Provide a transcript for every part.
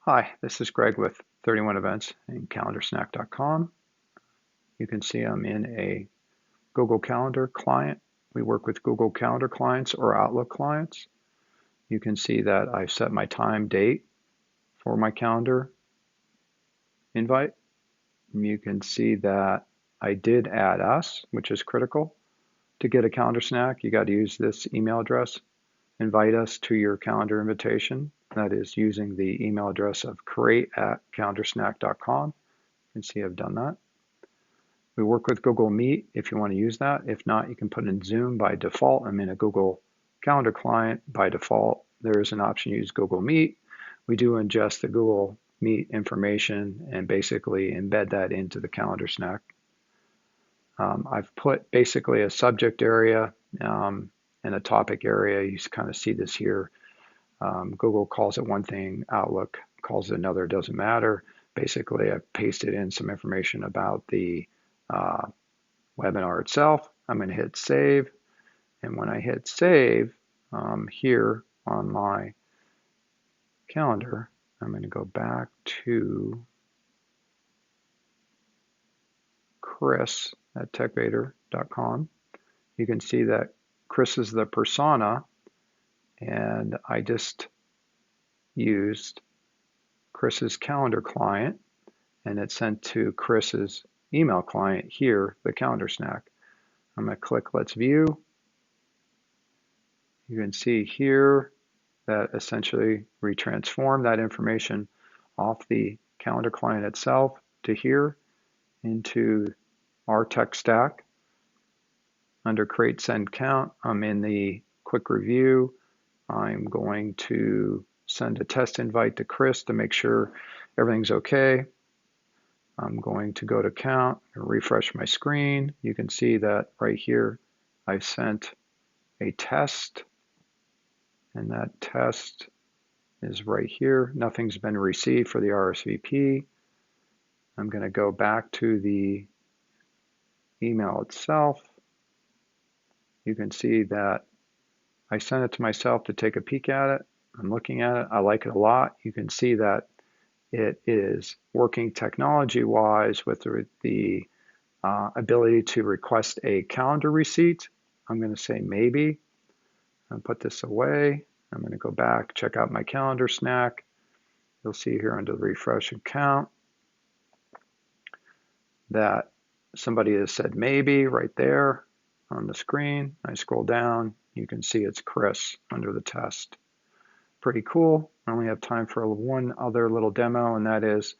Hi, this is Greg with 31 Events and Calendarsnack.com. You can see I'm in a Google Calendar client. We work with Google Calendar clients or Outlook clients. You can see that I set my time, date for my calendar invite. You can see that I did add us, which is critical. To get a calendar snack, you got to use this email address. Invite us to your calendar invitation. That is using the email address of create@calendarsnack.com. You can see I've done that. We work with Google Meet if you want to use that. If not, you can put in Zoom by default. I'm in a Google Calendar client. By default, there is an option to use Google Meet. We do ingest the Google Meet information and basically embed that into the Calendar Snack. I've put basically a subject area and a topic area. You kind of see this here. Google calls it one thing, Outlook calls it another, doesn't matter. Basically, I've pasted in some information about the webinar itself. I'm going to hit save. And when I hit save here on my calendar, I'm going to go back to chris@techvader.com. You can see that Chris is the persona, and I just used Chris's calendar client, and it's sent to Chris's email client here, the Calendar Snack. I'm going to click Let's View. You can see here that essentially we transform that information off the calendar client itself to here into our tech stack. Under Create Send Count, I'm in the Quick Review. I'm going to send a test invite to Chris to make sure everything's okay. I'm going to go to Count and refresh my screen. You can see that right here I've sent a test, and that test is right here. Nothing's been received for the RSVP. I'm going to go back to the email itself. You can see that I sent it to myself to take a peek at it. I'm looking at it. I like it a lot. You can see that it is working technology-wise with the ability to request a calendar receipt. I'm going to say maybe. I'll put this away. I'm going to go back, check out my calendar snack. You'll see here under the refresh account that somebody has said maybe right there on the screen. I scroll down, you can see it's Chris under the test. Pretty cool. I only have time for one other little demo, and that is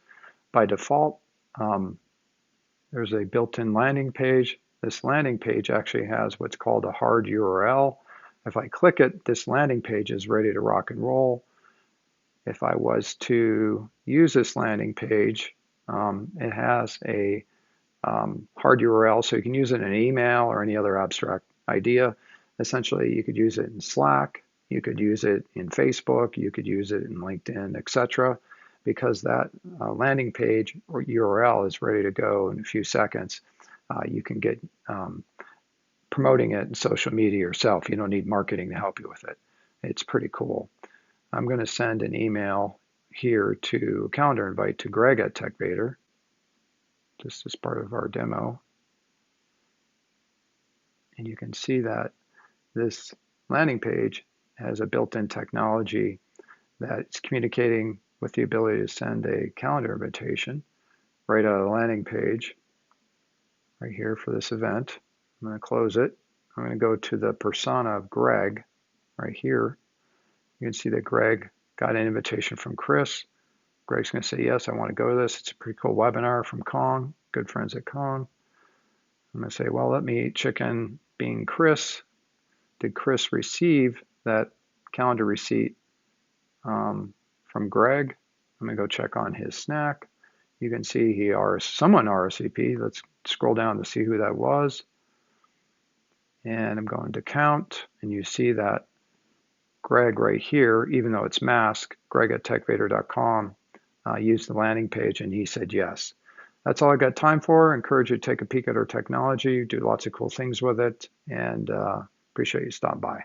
by default, there's a built-in landing page. This landing page actually has what's called a hard URL. If I click it, this landing page is ready to rock and roll. If I was to use this landing page, it has a hard URL, so you can use it in an email or any other abstract idea. Essentially, you could use it in Slack, you could use it in Facebook, you could use it in LinkedIn, etc. Because that landing page or URL is ready to go in a few seconds. You can get promoting it in social media yourself. You don't need marketing to help you with it. It's pretty cool. I'm going to send an email here to a calendar invite to Greg at TechVader, just as part of our demo. And you can see that this landing page has a built-in technology that's communicating with the ability to send a calendar invitation right out of the landing page right here for this event. I'm going to close it. I'm going to go to the persona of Greg right here. You can see that Greg got an invitation from Chris. Greg's going to say, yes, I want to go to this. It's a pretty cool webinar from Kong, good friends at Kong. I'm going to say, well, let me eat chicken being Chris. Did Chris receive that calendar receipt from Greg? I'm going to go check on his snack. You can see someone RSVP. Let's scroll down to see who that was. And I'm going to count, and you see that Greg right here, even though it's masked, Greg at techvader.com, used the landing page, and he said yes. That's all I got time for. I encourage you to take a peek at our technology, do lots of cool things with it, and appreciate you stopping by.